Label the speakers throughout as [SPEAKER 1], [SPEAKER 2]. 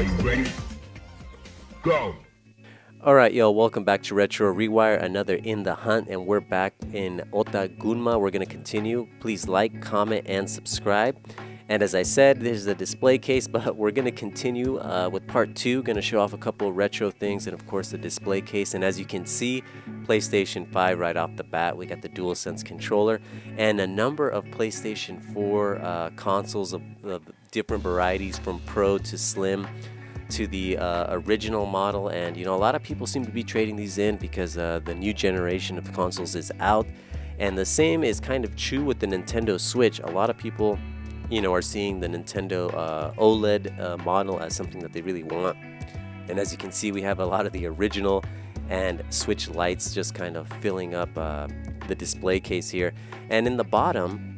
[SPEAKER 1] Are you ready? Go!
[SPEAKER 2] Alright, yo, welcome back to Retro ReWire, another In the Hunt, and we're back in Ota Gunma. We're going to continue. Please like, comment, and subscribe. And as I said, this is a display case, but we're going to continue with part 2. Going to show off a couple of retro things and, of course, the display case. And as you can see, PlayStation 5 right off the bat. We got the DualSense controller and a number of PlayStation 4 consoles of different varieties from Pro to Slim to the original model, and you know, a lot of people seem to be trading these in because the new generation of consoles is out. And the same is kind of true with the Nintendo Switch. A lot of people, you know, are seeing the Nintendo OLED model as something that they really want. And as you can see, we have a lot of the original and Switch lights just kind of filling up the display case here. And in the bottom,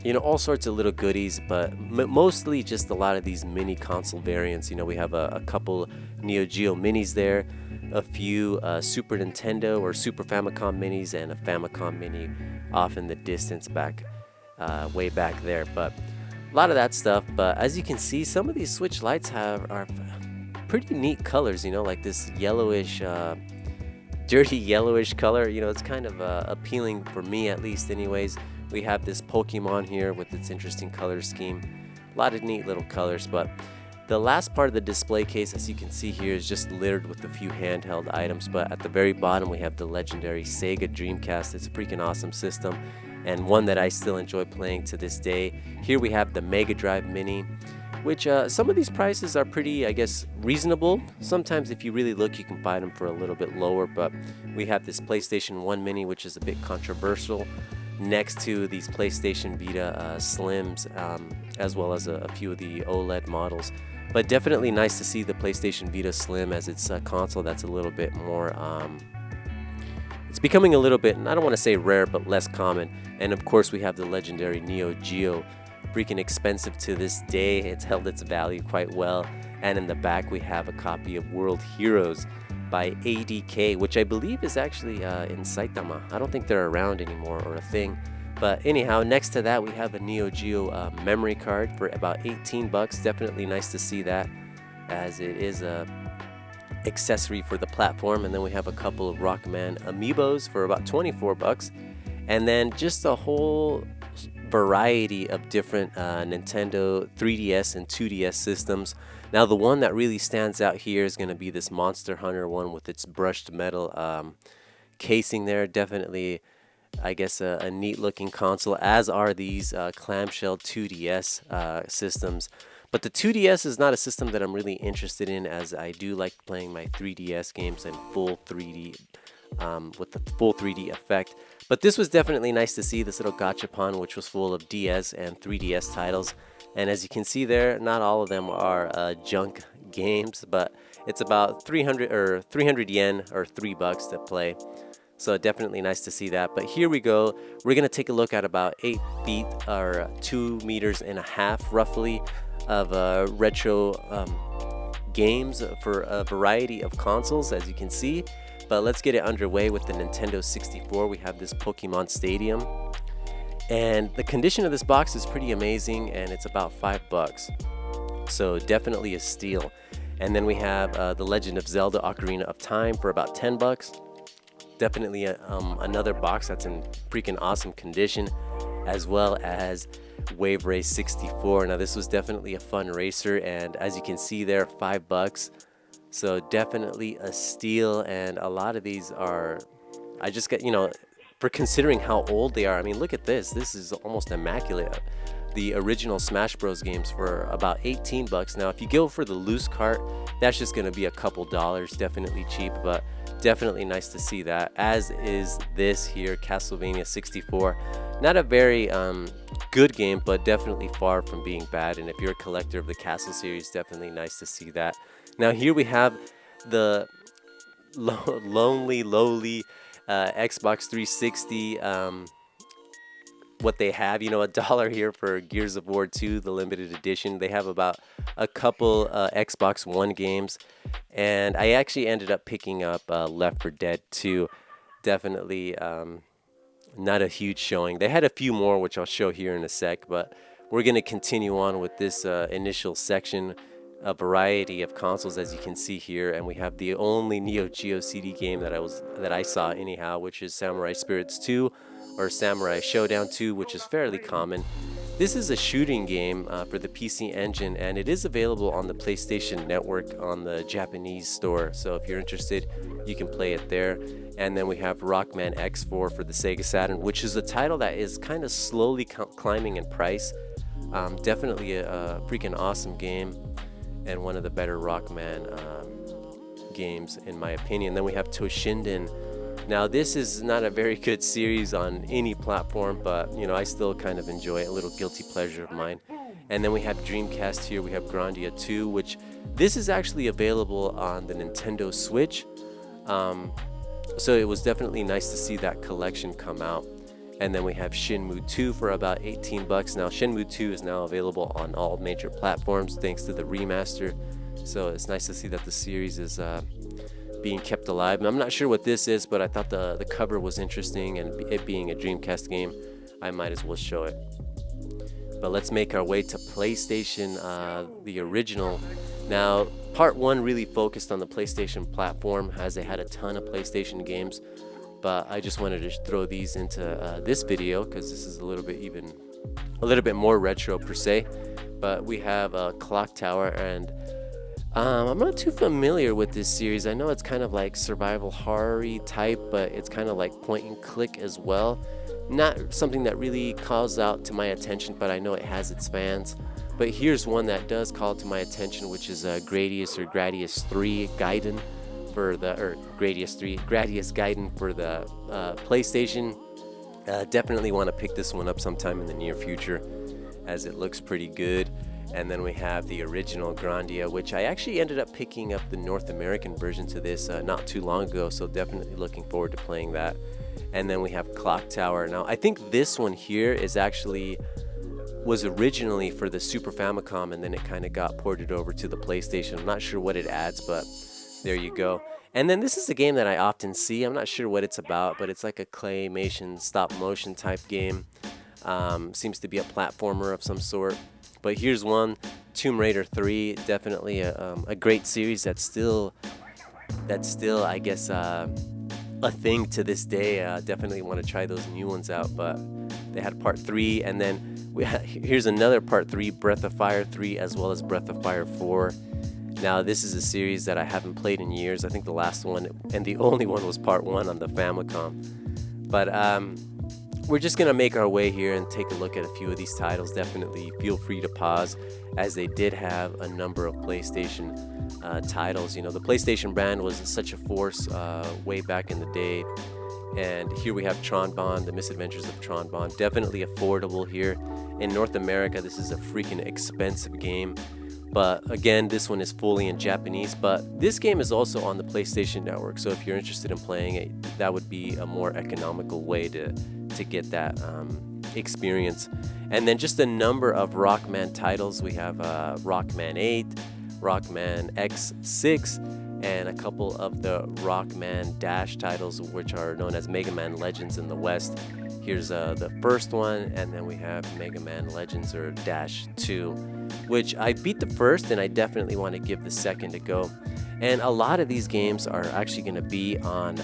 [SPEAKER 2] you know, all sorts of little goodies, but mostly just a lot of these mini console variants. You know, we have a couple Neo Geo minis there, a few Super Nintendo or Super Famicom minis, and a Famicom mini off in the distance back, way back there. But a lot of that stuff. But as you can see, some of these Switch lights are pretty neat colors. You know, like this yellowish, dirty yellowish color. You know, it's kind of appealing for me, at least, anyways. We have this Pokemon here with its interesting color scheme. A lot of neat little colors, but the last part of the display case, as you can see here, is just littered with a few handheld items. But at the very bottom, we have the legendary Sega Dreamcast. It's a freaking awesome system, and one that I still enjoy playing to this day. Here we have the Mega Drive Mini, which some of these prices are pretty, I guess, reasonable. Sometimes if you really look, you can buy them for a little bit lower, but we have this PlayStation 1 Mini, which is a bit controversial, next to these PlayStation Vita Slims, as well as a few of the OLED models. But definitely nice to see the PlayStation Vita Slim, as it's a console that's a little bit more, it's becoming a little bit, and I don't want to say rare, but less common. And of course we have the legendary Neo Geo, freaking expensive to this day. It's held its value quite well. And in the back we have a copy of World Heroes by ADK, which I believe is actually in Saitama. I don't think they're around anymore or a thing. But anyhow, next to that we have a Neo Geo memory card for about 18 bucks. Definitely nice to see that, as it is a accessory for the platform. And then we have a couple of Rockman amiibos for about 24 bucks. And then just a whole variety of different Nintendo 3DS and 2DS systems. Now the one that really stands out here is going to be this Monster Hunter one with its brushed metal casing there. Definitely, I guess, a neat looking console, as are these clamshell 2DS systems. But the 2DS is not a system that I'm really interested in, as I do like playing my 3DS games in full 3D, with the full 3D effect. But this was definitely nice to see, this little gachapon, which was full of DS and 3DS titles. And as you can see there, not all of them are junk games, but it's about 300 yen or $3 to play. So definitely nice to see that. But here we go. We're going to take a look at about 8 feet or 2.5 meters roughly of retro games for a variety of consoles, as you can see. But let's get it underway with the Nintendo 64. We have this Pokemon Stadium. And the condition of this box is pretty amazing, and it's about $5. So definitely a steal. And then we have The Legend of Zelda Ocarina of Time for about $10. Definitely another box that's in freaking awesome condition, as well as Wave Race 64. Now this was definitely a fun racer, and as you can see there, $5. So definitely a steal. And a lot of these are, I just got, you know, for considering how old they are. I mean, look at this. This is almost immaculate. The original Smash Bros. Games for about $18. Now, if you go for the loose cart, that's just going to be a couple dollars. Definitely cheap, but definitely nice to see that. As is this here, Castlevania 64. Not a very good game, but definitely far from being bad. And if you're a collector of the Castle series, definitely nice to see that. Now, here we have the lowly Xbox 360, what they have, you know, $1 here for Gears of War 2, the limited edition. They have about a couple Xbox One games, and I actually ended up picking up Left 4 Dead 2. Definitely not a huge showing. They had a few more, which I'll show here in a sec, but we're going to continue on with this initial section a variety of consoles, as you can see here, and we have the only Neo Geo CD game that I saw anyhow, which is Samurai Spirits 2 or Samurai Showdown 2, which is fairly common. This is a shooting game for the PC Engine, and it is available on the PlayStation Network on the Japanese store. So if you're interested, you can play it there. And then we have Rockman X4 for the Sega Saturn, which is a title that is kind of slowly climbing in price. Definitely a freaking awesome game, and one of the better Rockman games in my opinion. Then we have Toshinden. Now this is not a very good series on any platform, but you know, I still kind of enjoy it, a little guilty pleasure of mine. And then we have Dreamcast here, we have Grandia 2, which this is actually available on the Nintendo Switch. So it was definitely nice to see that collection come out. And then we have Shenmue 2 for about 18 bucks. Now Shenmue 2 is now available on all major platforms thanks to the remaster. So it's nice to see that the series is being kept alive. And I'm not sure what this is, but I thought the cover was interesting, and it being a Dreamcast game, I might as well show it. But let's make our way to PlayStation, the original. Now, part 1 really focused on the PlayStation platform, as they had a ton of PlayStation games, but I just wanted to throw these into this video because this is a little bit more retro per se. But we have Clock Tower, and I'm not too familiar with this series. I know it's kind of like survival horror-y type, but it's kind of like point and click as well. Not something that really calls out to my attention, but I know it has its fans. But here's one that does call to my attention, which is Gradius 3 Gaiden for the Gradius Gaiden for the PlayStation. Definitely want to pick this one up sometime in the near future, as it looks pretty good. And then we have the original Grandia, which I actually ended up picking up the North American version to this not too long ago, so definitely looking forward to playing that. And then we have Clock Tower. Now, I think this one here was originally for the Super Famicom, and then it kind of got ported over to the PlayStation. I'm not sure what it adds, but there you go. And then this is a game that I often see. I'm not sure what it's about, but it's like a claymation stop motion type game. Seems to be a platformer of some sort. But here's one, Tomb Raider 3, definitely a great series that's still I guess a thing to this day. Definitely want to try those new ones out, but they had part 3, and then here's another part 3, Breath of Fire 3, as well as Breath of Fire 4. Now this is a series that I haven't played in years. I think the last one and the only one was part 1 on the Famicom. But we're just gonna make our way here and take a look at a few of these titles. Definitely feel free to pause, as they did have a number of PlayStation titles. You know, the PlayStation brand was such a force way back in the day. And here we have Tron Bond, The Misadventures of Tron Bond. Definitely affordable here. In North America, this is a freaking expensive game. But again, this one is fully in Japanese. But this game is also on the PlayStation Network, so if you're interested in playing it, that would be a more economical way to get that experience. And then just a number of Rockman titles. We have Rockman 8, Rockman X6, and a couple of the Rockman Dash titles, which are known as Mega Man Legends in the West. Here's the first one, and then we have Mega Man Legends or Dash 2, which I beat the first, and I definitely want to give the second a go. And a lot of these games are actually going to be on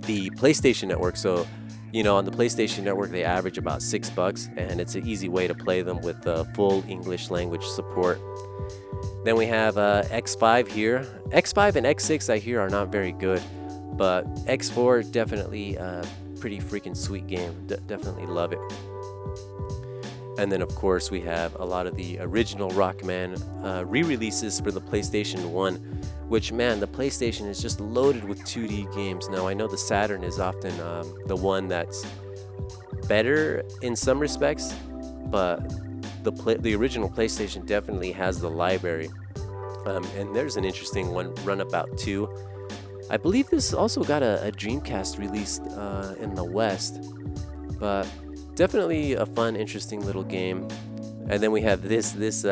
[SPEAKER 2] the PlayStation Network. So, you know, on the PlayStation Network, they average about $6, and it's an easy way to play them with full English language support. Then we have X5 here. X5 and X6 I hear are not very good, but X4 definitely pretty freaking sweet game. Definitely love it. And then of course we have a lot of the original Rockman re-releases for the PlayStation 1, which, man, the PlayStation is just loaded with 2D games. Now I know the Saturn is often the one that's better in some respects, but the original PlayStation definitely has the library. And there's an interesting one, Runabout 2. I believe this also got a Dreamcast released in the West, but definitely a fun, interesting little game. And then we have this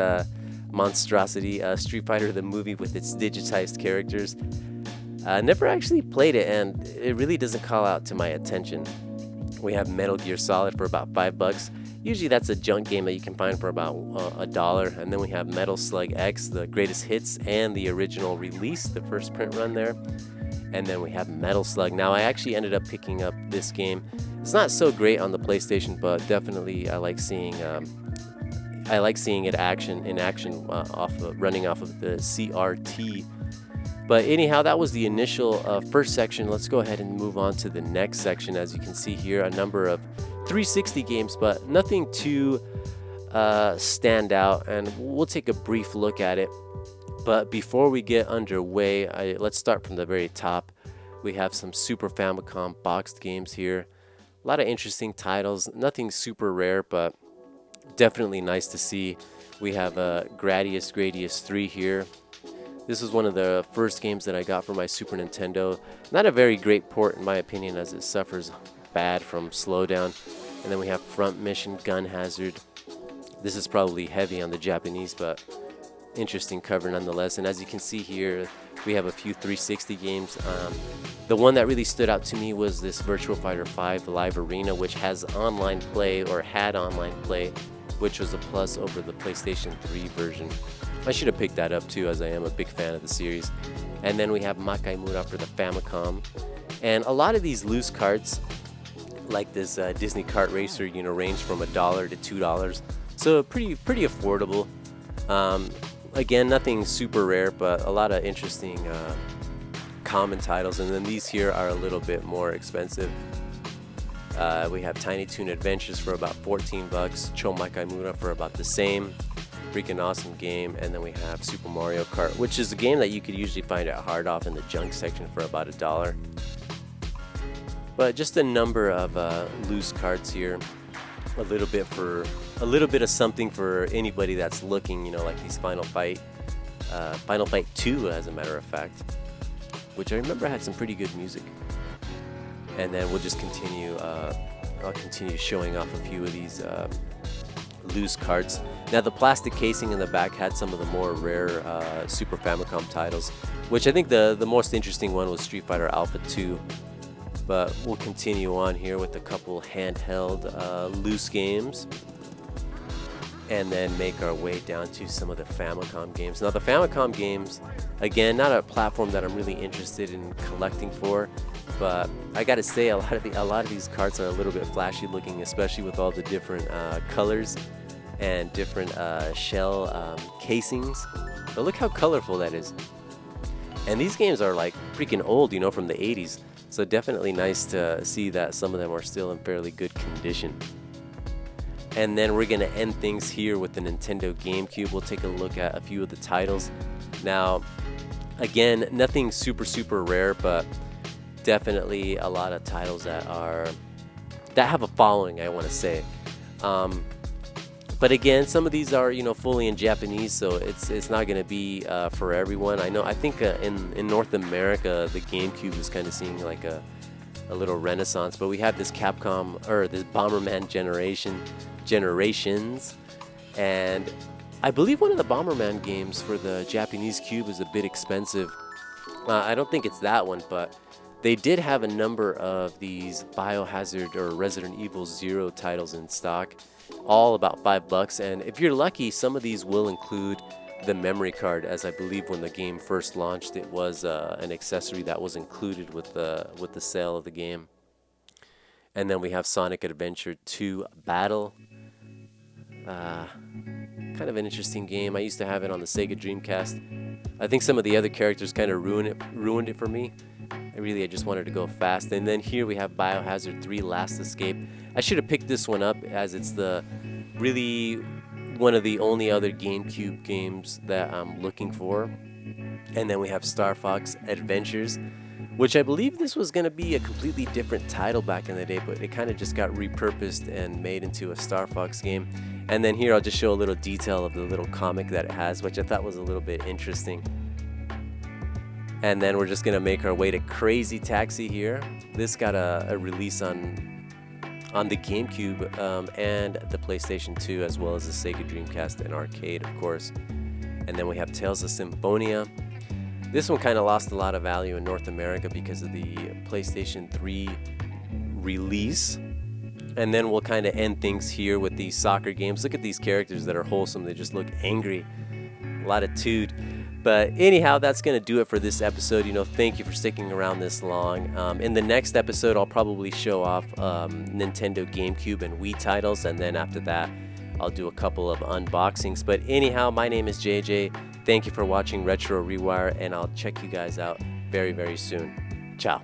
[SPEAKER 2] monstrosity, Street Fighter the movie with its digitized characters. Never actually played it, and it really doesn't call out to my attention. We have Metal Gear Solid for about $5. Usually that's a junk game that you can find for about $1. And then we have Metal Slug X, the greatest hits and the original release, the first print run there. And then we have Metal Slug. Now I actually ended up picking up this game. It's not so great on the PlayStation, but definitely I like seeing it in action running off of the CRT. But anyhow, that was the initial first section. Let's go ahead and move on to the next section. As you can see here, a number of 360 games, but nothing too stand out. And we'll take a brief look at it. But before we get underway, let's start from the very top. We have some Super Famicom boxed games here. A lot of interesting titles. Nothing super rare, but definitely nice to see. We have Gradius 3 here. This is one of the first games that I got for my Super Nintendo. Not a very great port in my opinion, as it suffers bad from slowdown. And then we have Front Mission Gun Hazard. This is probably heavy on the Japanese, but interesting cover nonetheless. And as you can see here, we have a few 360 games. The one that really stood out to me was this Virtua Fighter 5 Live Arena, which has online play, or had online play, which was a plus over the PlayStation 3 version. I should have picked that up too, as I am a big fan of the series. And then we have Makaimura for the Famicom. And a lot of these loose carts, like this Disney Kart Racer, range from $1 to $2. So pretty affordable. Again, nothing super rare, but a lot of interesting common titles. And then these here are a little bit more expensive. We have Tiny Toon Adventures for about $14, Cho Makaimura for about the same. Freaking awesome game. And then we have Super Mario Kart, which is a game that you could usually find at Hard Off in the junk section for about $1. But just a number of loose cards here. A little bit of something for anybody that's looking, like these Final Fight 2, as a matter of fact, which I remember had some pretty good music. And then we'll just continue. I'll continue showing off a few of these loose cards. Now the plastic casing in the back had some of the more rare Super Famicom titles, which I think the most interesting one was Street Fighter Alpha 2. But we'll continue on here with a couple handheld loose games, and then make our way down to some of the Famicom games. Now the Famicom games, again, not a platform that I'm really interested in collecting for, but I gotta say a lot of these cards are a little bit flashy looking, especially with all the different colors and different shell casings. But look how colorful that is. And these games are like freaking old, from the 80s. So definitely nice to see that some of them are still in fairly good condition. And then we're going to end things here with the Nintendo GameCube. We'll take a look at a few of the titles. Now, again, nothing super rare, but definitely a lot of titles that have a following, I want to say. But again, some of these are, fully in Japanese, so it's not going to be for everyone. I think in North America, the GameCube is kind of seeing like a little renaissance. But we have this this Bomberman Generations, and I believe one of the Bomberman games for the Japanese Cube is a bit expensive. I don't think it's that one, but they did have a number of these Biohazard or Resident Evil 0 titles in stock, all about $5. And if you're lucky, some of these will include the memory card, as I believe when the game first launched, it was an accessory that was included with the sale of the game. And then we have Sonic Adventure 2 Battle. Kind of an interesting game. I used to have it on the Sega Dreamcast. I think some of the other characters kind of ruined it for me. I just wanted to go fast. And then here we have Biohazard 3 Last Escape. I should have picked this one up, as it's really one of the only other GameCube games that I'm looking for. And then we have Star Fox Adventures, which I believe this was going to be a completely different title back in the day, but it kind of just got repurposed and made into a Star Fox game. And then here I'll just show a little detail of the little comic that it has, which I thought was a little bit interesting. And then we're just going to make our way to Crazy Taxi here. This got a release on the GameCube and the PlayStation 2, as well as the Sega Dreamcast and arcade, of course. And then we have Tales of Symphonia. This one kind of lost a lot of value in North America because of the PlayStation 3 release. And then we'll kind of end things here with these soccer games. Look at these characters that are wholesome. They just look angry. A lot of toot. But anyhow, that's going to do it for this episode. Thank you for sticking around this long. In the next episode, I'll probably show off Nintendo GameCube and Wii titles. And then after that, I'll do a couple of unboxings. But anyhow, my name is JJ. Thank you for watching Retro ReWire. And I'll check you guys out very, very soon. Ciao.